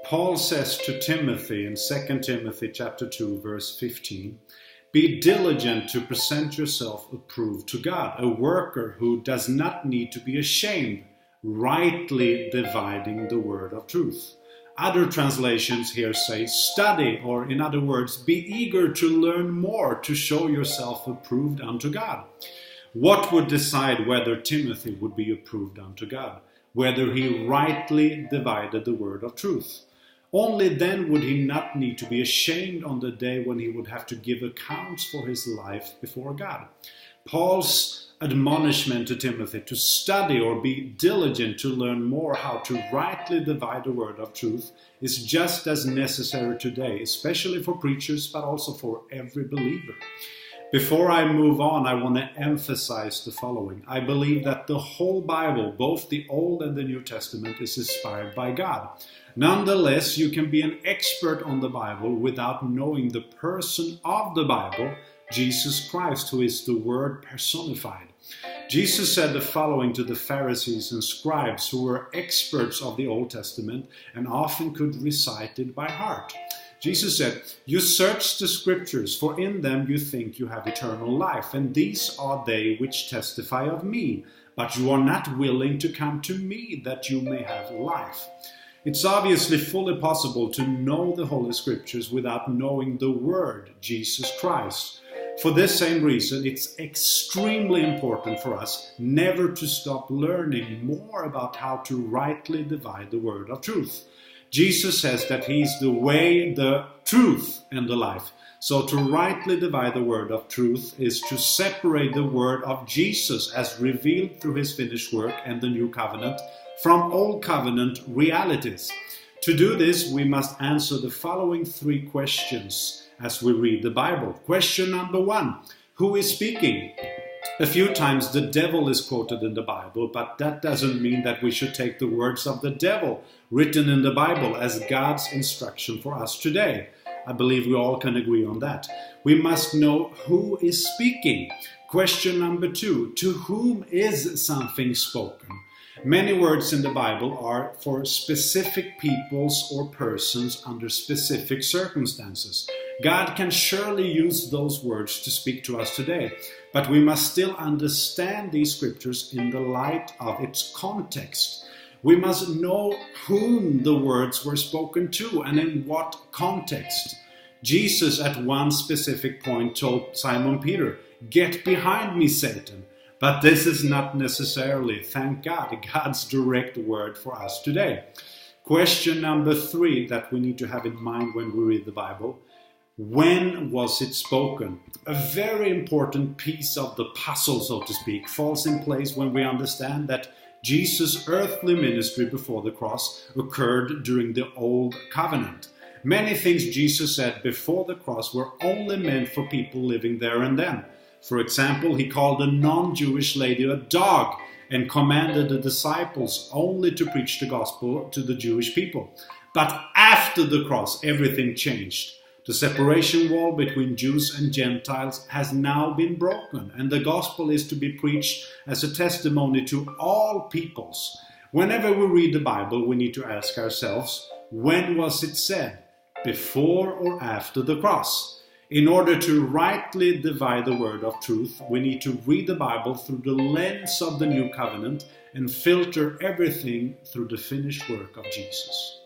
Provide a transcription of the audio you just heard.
Paul says to Timothy in 2 Timothy chapter 2, verse 15, "Be diligent to present yourself approved to God, a worker who does not need to be ashamed, rightly dividing the word of truth." Other translations here say, "Study," or in other words, be eager to learn more to show yourself approved unto God. What would decide whether Timothy would be approved unto God? Whether he rightly divided the word of truth. Only then would he not need to be ashamed on the day when he would have to give accounts for his life before God. Paul's admonishment to Timothy to study or be diligent to learn more how to rightly divide the word of truth is just as necessary today, especially for preachers, but also for every believer. Before I move on, I want to emphasize the following. I believe that the whole Bible, both the Old and the New Testament, is inspired by God. Nonetheless, you can be an expert on the Bible without knowing the person of the Bible, Jesus Christ, who is the Word personified. Jesus said the following to the Pharisees and scribes who were experts of the Old Testament and often could recite it by heart. Jesus said, "You search the scriptures, for in them you think you have eternal life, and these are they which testify of me. But you are not willing to come to me that you may have life." It's obviously fully possible to know the Holy Scriptures without knowing the Word, Jesus Christ. For this same reason, it's extremely important for us never to stop learning more about how to rightly divide the word of truth. Jesus says that He's the way, the truth, and the life. So to rightly divide the word of truth is to separate the word of Jesus as revealed through His finished work and the new covenant from Old Covenant realities. To do this, we must answer the following 3 questions as we read the Bible. Question number 1, who is speaking? A few times the devil is quoted in the Bible, but that doesn't mean that we should take the words of the devil written in the Bible as God's instruction for us today. I believe we all can agree on that. We must know who is speaking. Question number 2, to whom is something spoken? Many words in the Bible are for specific peoples or persons under specific circumstances. God can surely use those words to speak to us today, but we must still understand these scriptures in the light of its context. We must know whom the words were spoken to and in what context. Jesus at one specific point told Simon Peter, "Get behind me, Satan." But this is not necessarily, thank God, God's direct word for us today. Question number 3 that we need to have in mind when we read the Bible. When was it spoken? A very important piece of the puzzle, so to speak, falls in place when we understand that Jesus' earthly ministry before the cross occurred during the Old Covenant. Many things Jesus said before the cross were only meant for people living there and then. For example, He called a non-Jewish lady a dog and commanded the disciples only to preach the gospel to the Jewish people. But after the cross, everything changed. The separation wall between Jews and Gentiles has now been broken, and the gospel is to be preached as a testimony to all peoples. Whenever we read the Bible, we need to ask ourselves, when was it said? Before or after the cross? In order to rightly divide the word of truth, we need to read the Bible through the lens of the new covenant and filter everything through the finished work of Jesus.